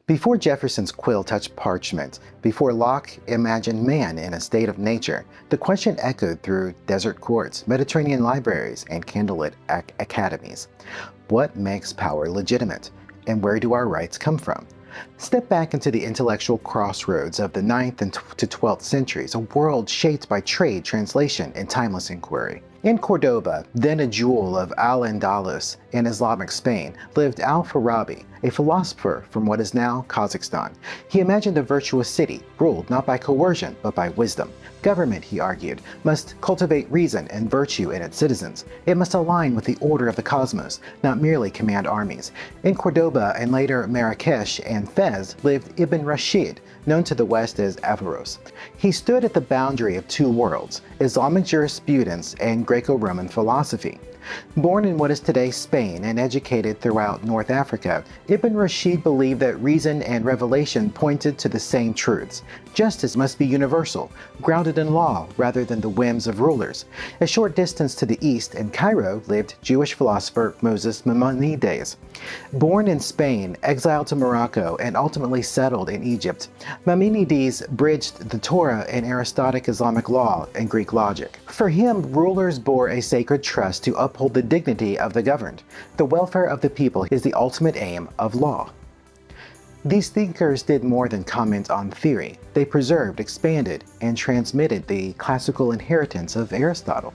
Before Jefferson's quill touched parchment, before Locke imagined man in a state of nature, the question echoed through desert courts, Mediterranean libraries, and candlelit academies. What makes power legitimate? And where do our rights come from? Step back into the intellectual crossroads of the 9th to 12th centuries, a world shaped by trade, translation, and timeless inquiry. In Cordoba, then a jewel of Al-Andalus and Islamic Spain, lived Al-Farabi, a philosopher from what is now Kazakhstan. He imagined a virtuous city, ruled not by coercion, but by wisdom. Government, he argued, must cultivate reason and virtue in its citizens. It must align with the order of the cosmos, not merely command armies. In Cordoba and later Marrakesh and Fez lived Ibn Rashid, known to the West as Averroes. He stood at the boundary of two worlds, Islamic jurisprudence and Greco-Roman philosophy. Born in what is today Spain and educated throughout North Africa, Ibn Rashid believed that reason and revelation pointed to the same truths. Justice must be universal, grounded in law rather than the whims of rulers. A short distance to the east, in Cairo, lived Jewish philosopher Moses Maimonides. Born in Spain, exiled to Morocco, and ultimately settled in Egypt, Maimonides bridged the Torah and Aristotelic Islamic law and Greek logic. For him, rulers bore a sacred trust to uphold the dignity of the governed. The welfare of the people is the ultimate aim of law. These thinkers did more than comment on theory. They preserved, expanded, and transmitted the classical inheritance of Aristotle.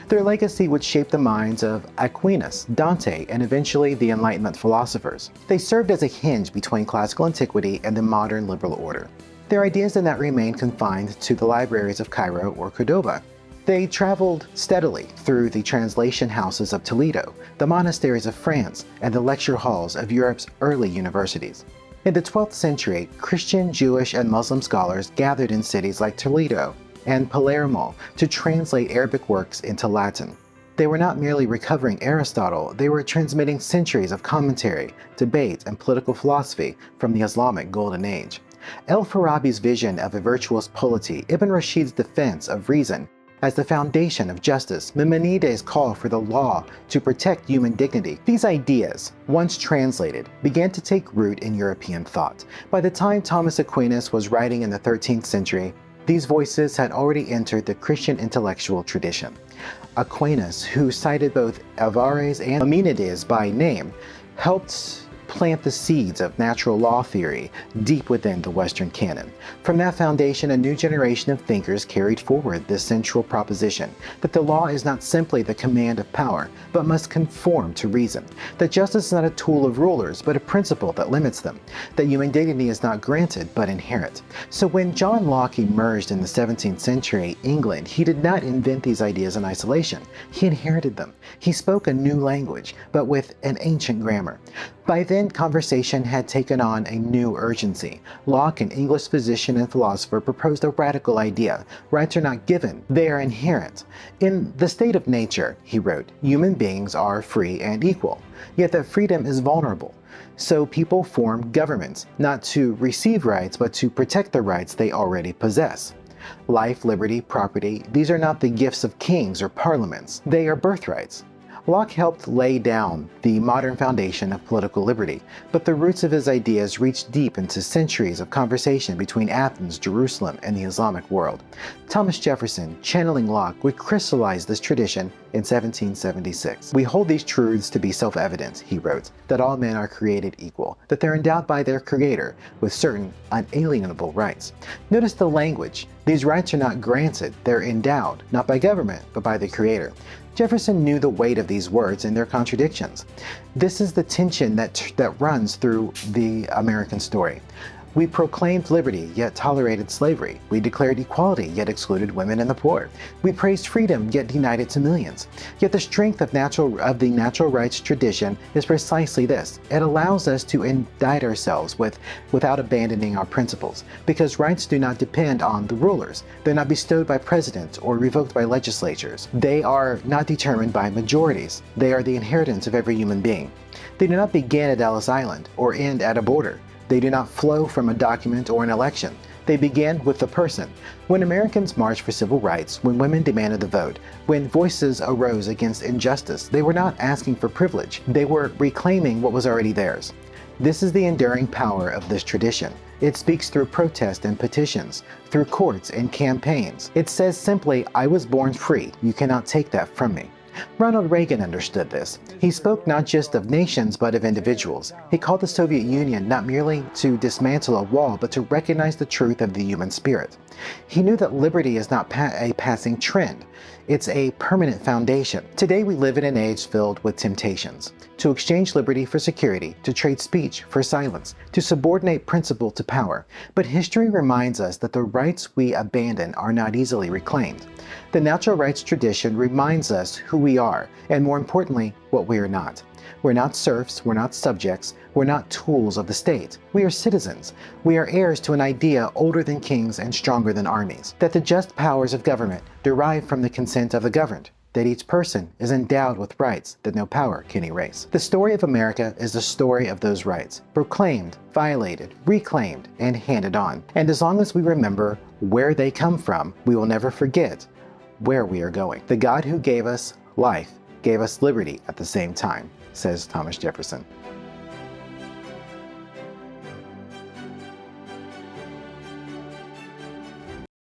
Their legacy would shape the minds of Aquinas, Dante, and eventually the Enlightenment philosophers. They served as a hinge between classical antiquity and the modern liberal order. Their ideas did not remain confined to the libraries of Cairo or Cordoba. They traveled steadily through the translation houses of Toledo, the monasteries of France, and the lecture halls of Europe's early universities. In the 12th century, Christian, Jewish, and Muslim scholars gathered in cities like Toledo and Palermo to translate Arabic works into Latin. They were not merely recovering Aristotle, they were transmitting centuries of commentary, debate, and political philosophy from the Islamic Golden Age. Al-Farabi's vision of a virtuous polity, Ibn Rashid's defense of reason as the foundation of justice, Maimonides' call for the law to protect human dignity. These ideas, once translated, began to take root in European thought. By the time Thomas Aquinas was writing in the 13th century, these voices had already entered the Christian intellectual tradition. Aquinas, who cited both Averroes and Maimonides by name, helped plant the seeds of natural law theory deep within the Western canon. From that foundation, a new generation of thinkers carried forward this central proposition that the law is not simply the command of power, but must conform to reason, that justice is not a tool of rulers, but a principle that limits them, that human dignity is not granted, but inherent. So when John Locke emerged in the 17th century England, he did not invent these ideas in isolation. He inherited them. He spoke a new language, but with an ancient grammar. By then, conversation had taken on a new urgency. Locke, an English physician and philosopher, proposed a radical idea. Rights are not given, they are inherent. In the state of nature, he wrote, human beings are free and equal, yet that freedom is vulnerable. So people form governments, not to receive rights, but to protect the rights they already possess. Life, liberty, property, these are not the gifts of kings or parliaments, they are birthrights. Locke helped lay down the modern foundation of political liberty, but the roots of his ideas reached deep into centuries of conversation between Athens, Jerusalem, and the Islamic world. Thomas Jefferson, channeling Locke, would crystallize this tradition in 1776. "We hold these truths to be self-evident," he wrote, "that all men are created equal, that they're endowed by their Creator with certain unalienable rights." Notice the language. These rights are not granted, they're endowed, not by government, but by the Creator. Jefferson knew the weight of these words and their contradictions. This is the tension that runs through the American story. We proclaimed liberty, yet tolerated slavery. We declared equality, yet excluded women and the poor. We praised freedom, yet denied it to millions. Yet the strength of the natural rights tradition is precisely this. It allows us to indict ourselves without abandoning our principles, because rights do not depend on the rulers. They're not bestowed by presidents or revoked by legislatures. They are not determined by majorities. They are the inheritance of every human being. They do not begin at Ellis Island or end at a border. They do not flow from a document or an election. They begin with the person. When Americans marched for civil rights, when women demanded the vote, when voices arose against injustice, they were not asking for privilege. They were reclaiming what was already theirs. This is the enduring power of this tradition. It speaks through protest and petitions, through courts and campaigns. It says simply, I was born free. You cannot take that from me. Ronald Reagan understood this. He spoke not just of nations, but of individuals. He called the Soviet Union not merely to dismantle a wall, but to recognize the truth of the human spirit. He knew that liberty is not a passing trend. It's a permanent foundation. Today we live in an age filled with temptations. To exchange liberty for security, to trade speech for silence, to subordinate principle to power. But history reminds us that the rights we abandon are not easily reclaimed. The natural rights tradition reminds us who we are, and more importantly, what we are not. We're not serfs, we're not subjects, we're not tools of the state. We are citizens. We are heirs to an idea older than kings and stronger than armies, that the just powers of government derive from the consent of the governed, that each person is endowed with rights that no power can erase. The story of America is the story of those rights, proclaimed, violated, reclaimed, and handed on. And as long as we remember where they come from, we will never forget where we are going. The God who gave us life gave us liberty at the same time, says Thomas Jefferson.